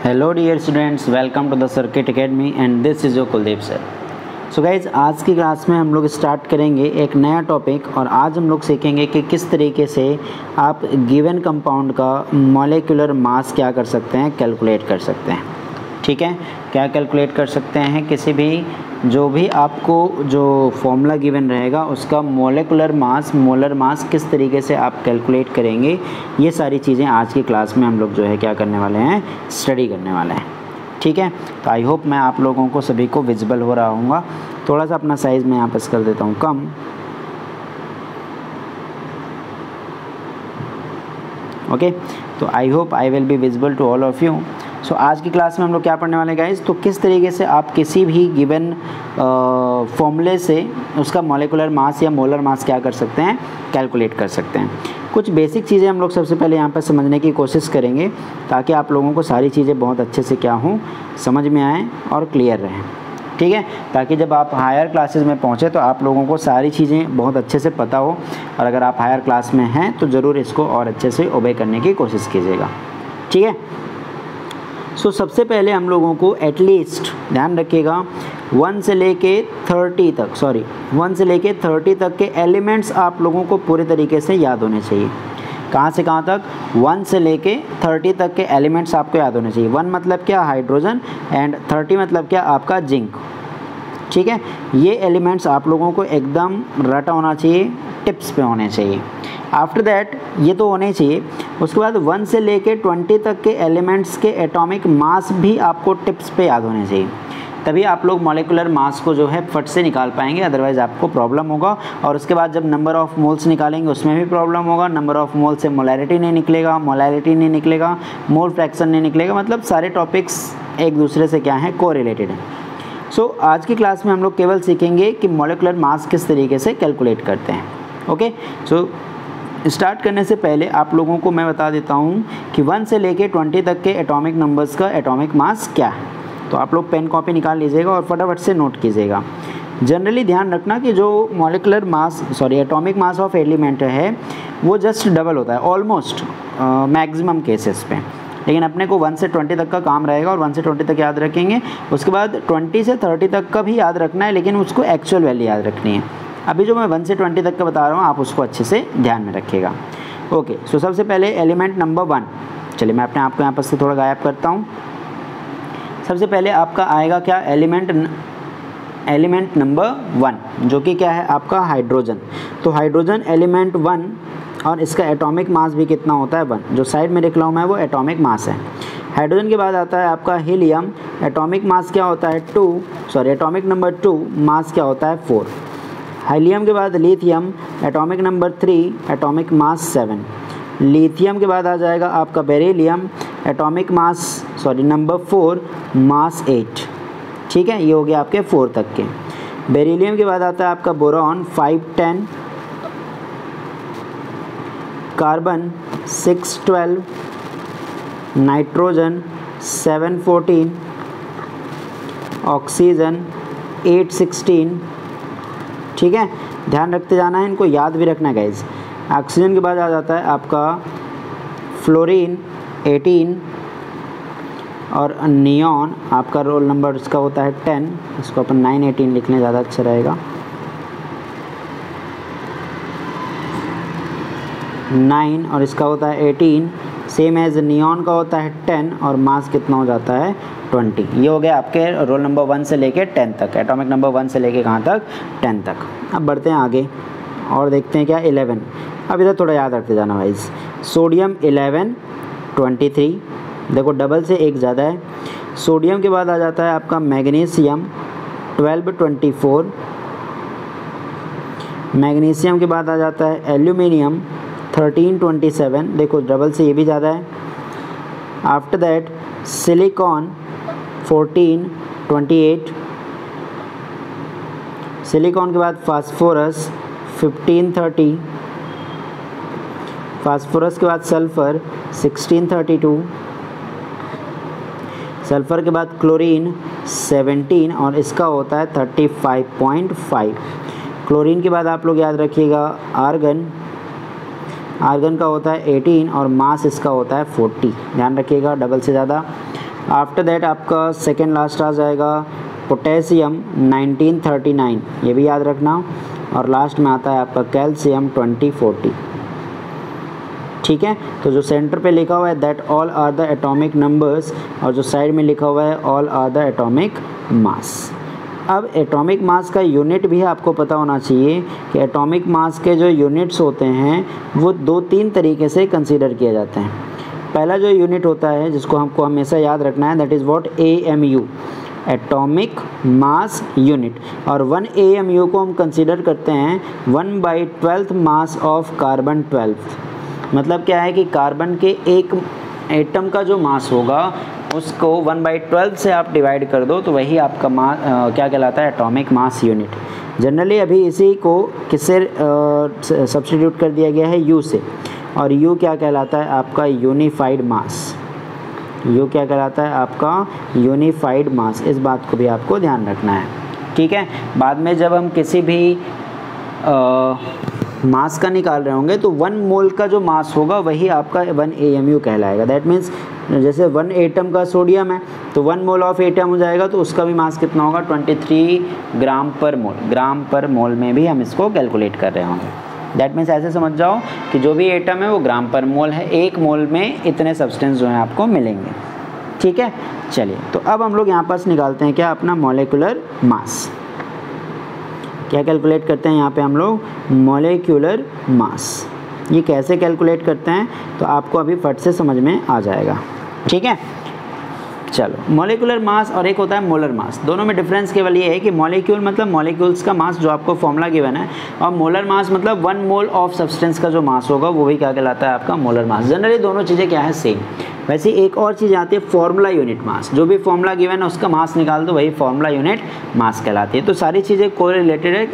Hello dear students, welcome to the circuit academy and this is your Kuldeep sir. So guys, आज की class में हम लोग start करेंगे एक नया टॉपिक और आज हम लोग सीखेंगे कि किस तरीके से आप गिवन कंपाउंड का मॉलिक्यूलर मास क्या कर सकते हैं, कैलकुलेट कर सकते हैं। ठीक है, क्या कैलकुलेट कर सकते हैं, किसी भी जो भी आपको जो फॉर्मूला गिवन रहेगा उसका मोलेकुलर मास, मोलर मास किस तरीके से आप कैलकुलेट करेंगे, ये सारी चीज़ें आज की क्लास में हम लोग जो है क्या करने वाले हैं, स्टडी करने वाले हैं। ठीक है, तो आई होप मैं आप लोगों को सभी को विजिबल हो रहा हूँगा। थोड़ा सा अपना साइज़ मैं यहाँ पर कर देता हूँ कम। ओके, तो I hope I will be visible to all of you. So आज की क्लास में हम लोग क्या पढ़ने वाले हैं गाइज, तो किस तरीके से आप किसी भी गिवन फॉर्मूले से उसका मॉलिक्यूलर मास या मोलर मास क्या कर सकते हैं, कैलकुलेट कर सकते हैं। कुछ बेसिक चीज़ें हम लोग सबसे पहले यहाँ पर समझने की कोशिश करेंगे ताकि आप लोगों को सारी चीज़ें बहुत अच्छे से क्या हों, समझ में आएँ और क्लियर रहें। ठीक है, ताकि जब आप हायर क्लासेस में पहुँचे तो आप लोगों को सारी चीज़ें बहुत अच्छे से पता हो, और अगर आप हायर क्लास में हैं तो ज़रूर इसको और अच्छे से ओबे करने की कोशिश कीजिएगा। ठीक है, सो सबसे पहले हम लोगों को एटलीस्ट ध्यान रखिएगा 1 से लेके 30 तक के एलिमेंट्स आप लोगों को पूरे तरीके से याद होने चाहिए। कहाँ से कहाँ तक? 1 से लेके 30 तक के एलिमेंट्स आपको याद होने चाहिए। 1 मतलब क्या? हाइड्रोजन, एंड 30 मतलब क्या? आपका जिंक। ठीक है, ये एलिमेंट्स आप लोगों को एकदम रटा होना चाहिए, टिप्स पे होने चाहिए। आफ्टर दैट ये तो होने चाहिए। उसके बाद 1 से लेके 20 तक के एलिमेंट्स के एटॉमिक मास भी आपको टिप्स पे याद होने चाहिए, तभी आप लोग मॉलिक्यूलर मास को जो है फट से निकाल पाएंगे, अदरवाइज़ आपको प्रॉब्लम होगा। और उसके बाद जब नंबर ऑफ़ मोल्स निकालेंगे उसमें भी प्रॉब्लम होगा। नंबर ऑफ़ मोल से मोलैरिटी नहीं निकलेगा, मोल फ्रैक्शन नहीं निकलेगा, मतलब सारे टॉपिक्स एक दूसरे से क्या हैं, कोरिलेटेड हैं। सो आज की क्लास में हम लोग केवल सीखेंगे कि मॉलिक्यूलर मास किस तरीके से कैलकुलेट करते हैं। ओके, सो स्टार्ट करने से पहले आप लोगों को मैं बता देता हूँ कि 1 से लेके 20 तक के एटॉमिक नंबर्स का एटॉमिक मास क्या है। तो आप लोग पेन कॉपी निकाल लीजिएगा और फटाफट से नोट कीजिएगा। जनरली ध्यान रखना कि जो molecular mass atomic mass of element है वो जस्ट डबल होता है ऑलमोस्ट मैक्सिमम केसेस पे, लेकिन अपने को 1 से 20 तक का काम रहेगा और 1 से 20 तक याद रखेंगे। उसके बाद 20 से 30 तक का भी याद रखना है, लेकिन उसको एक्चुअल वैल्यू याद रखनी है। अभी जो मैं 1 से 20 तक का बता रहा हूँ आप उसको अच्छे से ध्यान में रखिएगा। ओके, सो सबसे पहले एलिमेंट नंबर 1। चलिए मैं अपने आप को यहाँ पर से थोड़ा गायब करता हूँ। सबसे पहले आपका आएगा क्या? एलिमेंट नंबर 1, जो कि क्या है आपका हाइड्रोजन। तो हाइड्रोजन एलिमेंट 1 और इसका एटॉमिक मास भी कितना होता है? 1। जो साइड में लिख रहा हूँ मैं वो एटॉमिक मास है। हाइड्रोजन के बाद आता है आपका हीलियम, एटॉमिक मास क्या होता है? एटॉमिक नंबर 2, मास क्या होता है? 4। हीलियम के बाद lithium, atomic number 3, atomic mass 7। Lithium के बाद आ जाएगा आपका बेरिलियम, एटॉमिक मास नंबर 4, मास 8। ठीक है, ये हो गया आपके 4 तक के। बेरिलियम के बाद आता है आपका बोरॉन 510, कार्बन 612, नाइट्रोजन 714, ऑक्सीजन 816। ठीक है, ध्यान रखते जाना है, इनको याद भी रखना है गाइज। ऑक्सीजन के बाद आ जाता है आपका फ्लोरीन 18, और नियॉन आपका रोल नंबर इसका होता है 10, इसको अपन 918 लिख लें, ज़्यादा अच्छा रहेगा। 9 और इसका होता है 18, सेम एज नियॉन का होता है 10 और मास कितना हो जाता है? 20। ये हो गया आपके रोल नंबर 1 से लेके 10 तक, एटॉमिक नंबर 1 से लेके कहाँ तक? 10 तक। अब बढ़ते हैं आगे और देखते हैं क्या 11। अब इधर थोड़ा याद रखते जाना भाई। सोडियम 11, 23, देखो डबल से एक ज़्यादा है। सोडियम के बाद आ जाता है आपका मैग्नीशियम 12, 24। मैग्नीशियम के बाद आ जाता है एल्यूमिनियम 13, 27, देखो डबल से ये भी ज़्यादा है। After that silicon 14, 28। सिलिकॉन के बाद फास्फोरस 15, 30। फास्फोरस के बाद सल्फ़र 16, 32। सल्फ़र के बाद क्लोरीन 17 और इसका होता है 35.5। क्लोरीन के बाद आप लोग याद रखिएगा आर्गन, आर्गन का होता है 18 और मास इसका होता है 40, ध्यान रखिएगा डबल से ज़्यादा। आफ्टर दैट आपका सेकेंड लास्ट आ जाएगा पोटेशियम 1939, ये भी याद रखना। और लास्ट में आता है आपका कैल्शियम 2040। ठीक है, तो जो सेंटर पे लिखा हुआ है that all are the atomic numbers, और जो साइड में लिखा हुआ है all are the atomic mass. अब एटॉमिक मास का यूनिट भी आपको पता होना चाहिए कि एटॉमिक मास के जो यूनिट्स होते हैं वो 2-3 तरीके से कंसीडर किए जाते हैं। पहला जो यूनिट होता है जिसको हमको हमेशा याद रखना है that is what AMU, atomic mass unit. और 1 AMU को हम कंसीडर करते हैं 1/12 मास ऑफ कार्बन 12। मतलब क्या है कि कार्बन के एक एटम का जो मास होगा उसको 1/12 से आप डिवाइड कर दो तो वही आपका क्या कहलाता है, एटॉमिक मास यूनिट। जनरली अभी इसी को किससे सब्स्टिट्यूट कर दिया गया है, U से। और U क्या कहलाता है आपका, यूनिफाइड मास। U क्या कहलाता है आपका, यूनिफाइड मास। इस बात को भी आपको ध्यान रखना है। ठीक है, बाद में जब हम किसी भी मास का निकाल रहे होंगे तो 1 मोल का जो मास होगा वही आपका 1 AMU कहलाएगा। दैट मीन्स जैसे 1 एटम का सोडियम है तो 1 मोल ऑफ एटम हो जाएगा, तो उसका भी मास कितना होगा, 23 ग्राम पर मोल। ग्राम पर मोल में भी हम इसको कैलकुलेट कर रहे होंगे। दैट मीन्स ऐसे समझ जाओ कि जो भी एटम है वो ग्राम पर मोल है, 1 मोल में इतने सब्सटेंस जो हैं आपको मिलेंगे। ठीक है, चलिए तो अब हम लोग यहाँ पास निकालते हैं क्या, अपना मॉलिक्यूलर मास। क्या कैलकुलेट करते हैं यहाँ पे हम लोग, मॉलिक्यूलर मास। ये कैसे कैलकुलेट करते हैं तो आपको अभी फट से समझ में आ जाएगा। ठीक है, चलो मॉलिक्यूलर मास और एक होता है मोलर मास। दोनों में डिफरेंस केवल ये है कि मॉलिक्यूल मतलब मॉलिक्यूल्स का मास जो आपको फॉर्मूला गिवन है, और मोलर मास मतलब 1 मोल ऑफ सब्सटेंस का जो मास होगा वो भी क्या कहलाता है आपका, मोलर मास। जनरली दोनों चीज़ें क्या है, सेम। वैसे एक और चीज़ आती है फॉर्मूला यूनिट मास। जो भी फॉर्मूला गिवन है उसका मास निकाल दो, वही फॉर्मूला यूनिट मास कहलाती है। तो सारी चीज़ें कोरिलेटेड है,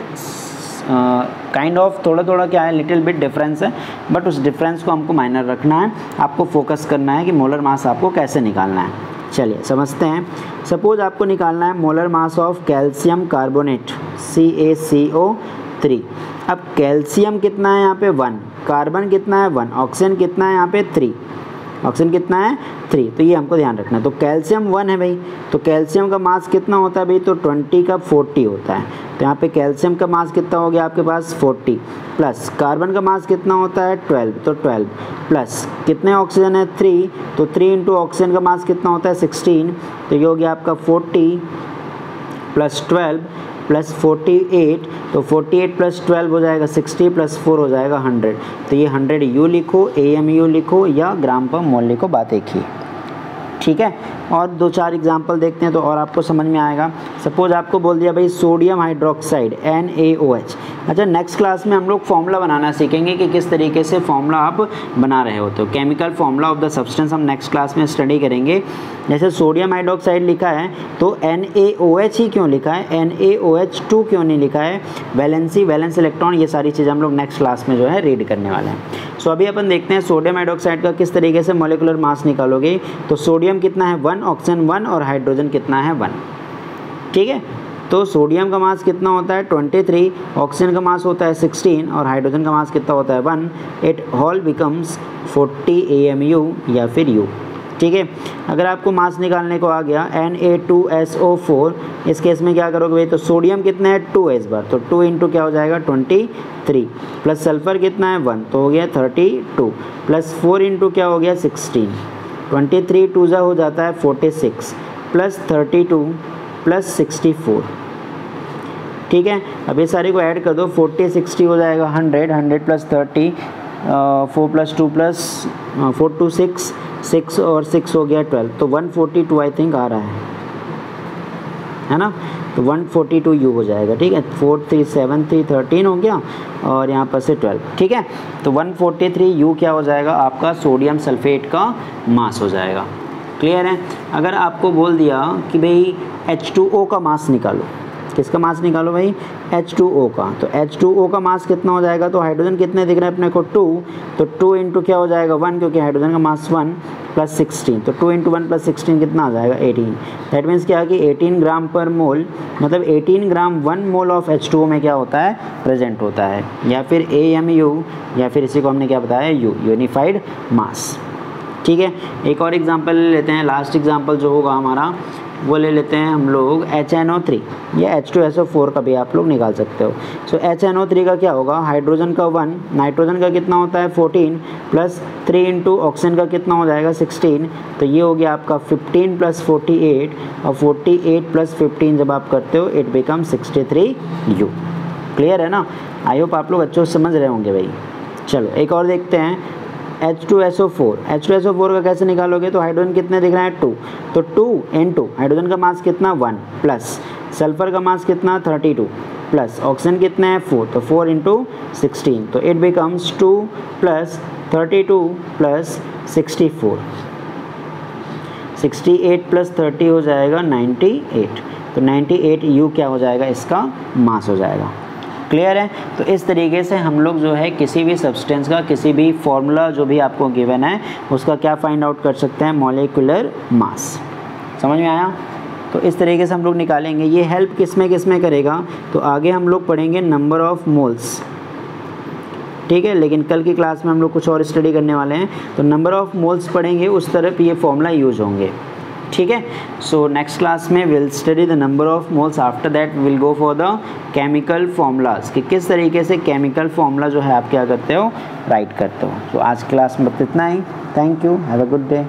काइंड ऑफ थोड़ा थोड़ा क्या है, लिटिल बिट डिफरेंस है, बट उस डिफरेंस को हमको माइनर रखना है। आपको फोकस करना है कि मोलर मास आपको कैसे निकालना है। चलिए समझते हैं। सपोज आपको निकालना है molar mass of calcium carbonate CaCO3। अब कैल्शियम कितना है यहाँ पे 1, कार्बन कितना है 1, ऑक्सीजन कितना है यहाँ पे 3। ऑक्सीजन कितना है 3, तो ये हमको ध्यान रखना है। तो कैल्शियम 1 है भाई, तो कैल्शियम का मास कितना होता है भाई, तो 20 का 40 होता है। तो यहाँ पे कैल्शियम का मास कितना हो गया आपके पास 40, प्लस कार्बन का मास कितना होता है 12, तो 12 प्लस कितने ऑक्सीजन है 3, तो 3 इंटू ऑक्सीजन का मास कितना होता है 16, तो ये हो गया आपका 40 प्लस 12 प्लस 48, तो 48 प्लस 12 हो जाएगा 60 प्लस 4 हो जाएगा 100। तो ये 100 U लिखो, AMU लिखो या ग्राम पर मोल लिखो, बात एक ही। ठीक है, और 2-4 एग्जाम्पल देखते हैं तो और आपको समझ में आएगा। सपोज आपको बोल दिया भाई सोडियम हाइड्रोक्साइड NaOH। अच्छा, नेक्स्ट क्लास में हम लोग फॉर्मूला बनाना सीखेंगे कि किस तरीके से फॉर्मूला आप बना रहे हो। तो chemical formula of the substance हम नेक्स्ट क्लास में स्टडी करेंगे। जैसे सोडियम हाइड्रोक्साइड लिखा है तो NaOH ही क्यों लिखा है, NaOH2 क्यों नहीं लिखा है, वैलेंसी, वैलेंस इलेक्ट्रॉन, ये सारी चीज़ें हम लोग नेक्स्ट क्लास में जो है रीड करने वाले हैं। सो अभी अपन देखते हैं सोडियम हाइड्रोक्साइड का किस तरीके से मॉलिक्यूलर मास निकालोगे। तो सोडियम कितना है 1, ऑक्सीजन 1 और हाइड्रोजन कितना है 1। ठीक है, तो सोडियम का मास कितना होता है 23, ऑक्सीजन का मास होता है 16 और हाइड्रोजन का मास कितना होता है 1। इट ऑल बिकम्स 40 AMU या फिर U। ठीक है, अगर आपको मास निकालने को आ गया Na2SO4, इस केस में क्या करोगे भाई, तो सोडियम कितना है 2 है इस बार, तो 2 इंटू क्या हो जाएगा 23, प्लस सल्फर कितना है 1, तो हो गया 32, प्लस 4 इंटू क्या हो गया 16, 23 2 जा हो जाता है 46, प्लस 32 प्लस 64। ठीक है, अब ये सारे को ऐड कर दो, 40 60 हो जाएगा 100, 100 प्लस 30, 4 प्लस 2 प्लस 4 2 6 और 6 हो गया 12, तो 142 आई थिंक आ रहा है ना, तो 142 U हो जाएगा। ठीक है, 4 3 7 3 13 हो गया और यहाँ पर से 12। ठीक है, तो 143 U क्या हो जाएगा आपका, सोडियम सल्फेट का मास हो जाएगा। क्लियर है। अगर आपको बोल दिया कि भाई H2O का मास निकालो, किसका मास निकालो भाई, H2O का, तो H2O का मास कितना हो जाएगा, तो हाइड्रोजन कितने दिख रहे हैं अपने को 2, तो 2 इंटू क्या हो जाएगा 1, क्योंकि हाइड्रोजन का मास 1 प्लस 16, तो 2 इंटू 1 प्लस 16 कितना आ जाएगा 18। दैट मीन्स क्या है कि 18 ग्राम पर मोल, मतलब 18 ग्राम 1 मोल ऑफ H2O में क्या होता है, प्रेजेंट होता है, या फिर AMU, या फिर इसी को हमने क्या बताया U, यूनिफाइड मास। ठीक है। एक और एग्जांपल ले लेते हैं, लास्ट एग्जांपल जो होगा हमारा वो ले लेते हैं हम लोग HNO3 या H2SO4 का भी आप लोग निकाल सकते हो। सो HNO3 का क्या होगा, हाइड्रोजन का 1, नाइट्रोजन का कितना होता है 14 प्लस 3 इंटू ऑक्सीजन का कितना हो जाएगा 16, तो ये हो गया आपका 15 प्लस 48 और 48 प्लस 15 जब आप करते हो इट बिकम 63U। क्लियर है ना, आई होप आप लोग अच्छे से समझ रहे होंगे भाई। चलो एक और देखते हैं H2SO4, H2SO4 का कैसे निकालोगे, तो हाइड्रोजन कितने दिख रहे हैं 2, तो 2 इंटू हाइड्रोजन का मास कितना 1 प्लस सल्फर का मास कितना 32 प्लस ऑक्सीजन कितने हैं 4, तो 4 इंटू 16, तो it becomes 2 plus 32 plus 64, 68 plus 30 हो जाएगा 98, तो 98U क्या हो जाएगा, इसका मास हो जाएगा। क्लियर है। तो इस तरीके से हम लोग जो है किसी भी सब्सटेंस का किसी भी फॉर्मूला जो भी आपको गिवन है उसका क्या फाइंड आउट कर सकते हैं, मॉलिक्यूलर मास। समझ में आया। तो इस तरीके से हम लोग निकालेंगे। ये हेल्प किस में करेगा, तो आगे हम लोग पढ़ेंगे नंबर ऑफ मोल्स, ठीक है, लेकिन कल की क्लास में हम लोग कुछ और स्टडी करने वाले हैं, तो नंबर ऑफ मोल्स पढ़ेंगे, उस तरफ ये फॉर्मूला यूज होंगे, ठीक है। सो नेक्स्ट क्लास में will study the number of moles, after that will go for the chemical formulas, कि किस तरीके से केमिकल फॉर्मूला जो है आप क्या करते हो, राइट करते हो। तो आज क्लास में इतना ही। Thank you, have a good day.